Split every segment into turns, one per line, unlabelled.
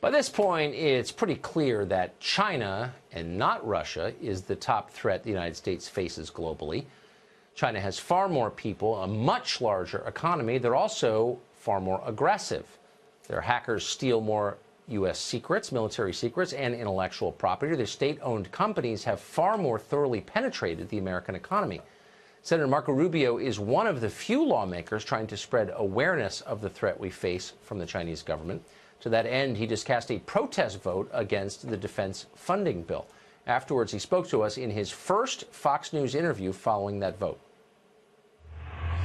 By this point, it's pretty clear that China, and not Russia, is the top threat the United States faces globally. China has far more people, a much larger economy. They're also far more aggressive. Their hackers steal more U.S. secrets, military secrets, and intellectual property. Their state-owned companies have far more thoroughly penetrated the American economy. Senator Marco Rubio is one of the few lawmakers trying to spread awareness of the threat we face from the Chinese government. To that end, he just cast a protest vote against the defense funding bill. Afterwards, he spoke to us in his first Fox News interview following that vote.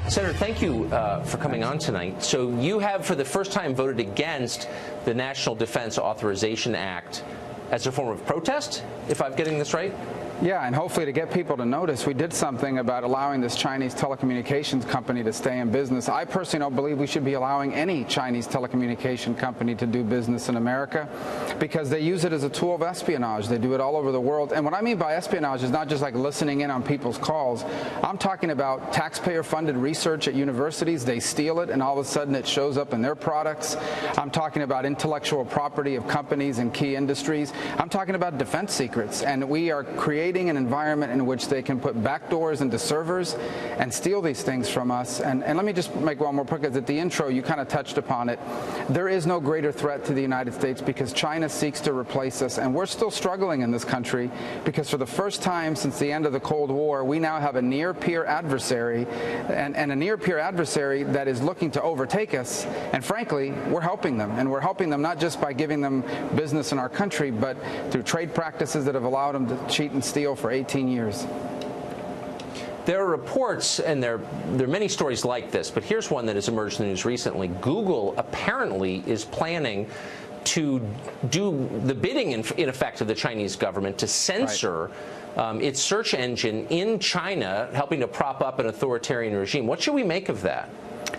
Senator, thank you for coming on tonight. So you have, for the first time, voted against the National Defense Authorization Act as a form of protest, if I'm getting this right?
Yeah, and hopefully to get people to notice, we did something about allowing this Chinese telecommunications company to stay in business. I personally don't believe we should be allowing any Chinese telecommunication company to do business in America because they use it as a tool of espionage. They do it all over the world. And what I mean by espionage is not just like listening in on people's calls. I'm talking about taxpayer-funded research at universities. They steal it, and all of a sudden it shows up in their products. I'm talking about intellectual property of companies and key industries. I'm talking about defense secrets, and we are creating an environment in which they can put backdoors into servers and steal these things from us. And let me just make one more point, because at the intro you kind of touched upon it. There is no greater threat to the United States because China seeks to replace us, and we're still struggling in this country because for the first time since the end of the Cold War, we now have a near-peer adversary, and a near-peer adversary that is looking to overtake us. And frankly, we're helping them, and we're helping them not just by giving them business in our country, but through trade practices that have allowed them to cheat and steal for 18 years.
There are reports, and there are many stories like this, but here's one that has emerged in the news recently. Google apparently is planning to do the bidding, in effect, of the Chinese government to censor its search engine in China, helping to prop up an authoritarian regime. What should we make of that?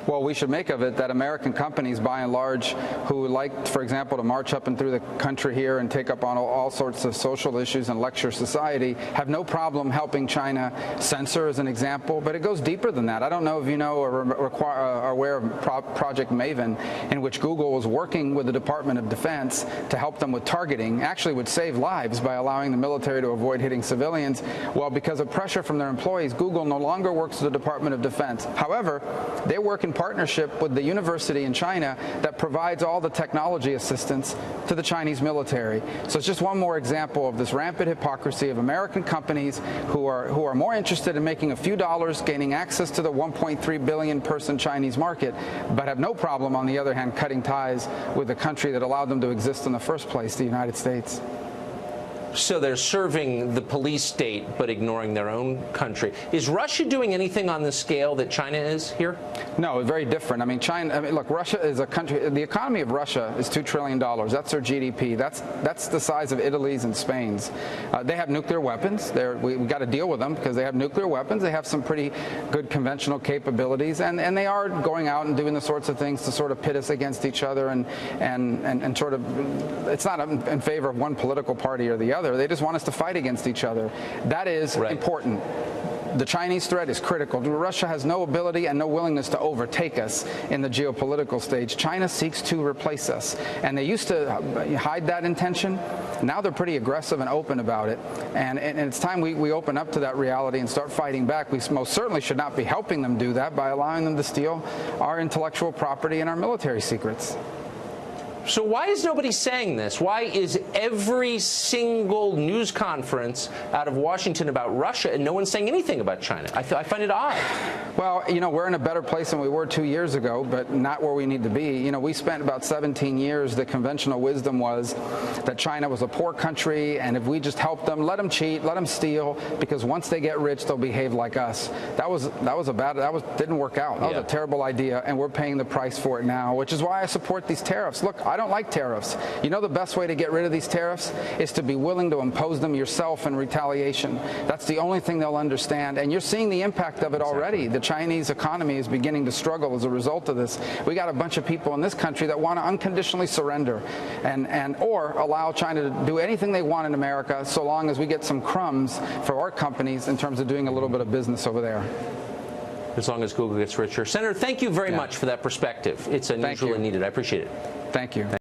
Well, we should make of it that American companies, by and large, who like, for example, to march up and through the country here and take up on all sorts of social issues and lecture society, have no problem helping China censor, as an example. But it goes deeper than that. I don't know if you know or are aware of Project Maven, in which Google was working with the Department of Defense to help them with targeting, actually would save lives by allowing the military to avoid hitting civilians. Well, because of pressure from their employees, Google no longer works with the Department of Defense. However, they work in partnership with the university in China that provides all the technology assistance to the Chinese military. So it's just one more example of this rampant hypocrisy of American companies who are more interested in making a few dollars, gaining access to the 1.3 billion person Chinese market, but have no problem, on the other hand, cutting ties with the country that allowed them to exist in the first place, the United States.
So they're serving the police state but ignoring their own country. Is Russia doing anything on the scale that China is here?
No, very different. I mean, look, Russia is a country. The economy of Russia is $2 trillion. That's their GDP. That's the size of Italy's and Spain's. They have nuclear weapons. We've got to deal with them because they have nuclear weapons. They have some pretty good conventional capabilities, and they are going out and doing the sorts of things to sort of pit us against each other and sort of. It's not in favor of one political party or the other. They just want us to fight against each other. That is important. The Chinese threat is critical. Russia has no ability and no willingness to overtake us in the geopolitical stage. China seeks to replace us. And they used to hide that intention. Now they're pretty aggressive and open about it. And it's time we open up to that reality and start fighting back. We most certainly should not be helping them do that by allowing them to steal our intellectual property and our military secrets.
So why is nobody saying this? Why is every single news conference out of Washington about Russia and no one's saying anything about China? I find it odd.
Well, you know, we're in a better place than we were 2 years ago, but not where we need to be. You know, we spent about 17 years. The conventional wisdom was that China was a poor country, and if we just help them, let them cheat, let them steal, because once they get rich, they'll behave like us. Didn't work out. That was a terrible idea, and we're paying the price for it now, which is why I support these tariffs. Look, I don't like tariffs. You know the best way to get rid of these tariffs is to be willing to impose them yourself in retaliation. That's the only thing they'll understand, and you're seeing the impact of it already. The Chinese economy is beginning to struggle as a result of this. We got a bunch of people in this country that want to unconditionally surrender or allow China to do anything they want in America so long as we get some crumbs for our companies in terms of doing a little bit of business over there.
As long as Google gets richer. Senator, thank you very much for that perspective. It's unusual and needed. I appreciate it.
Thank you.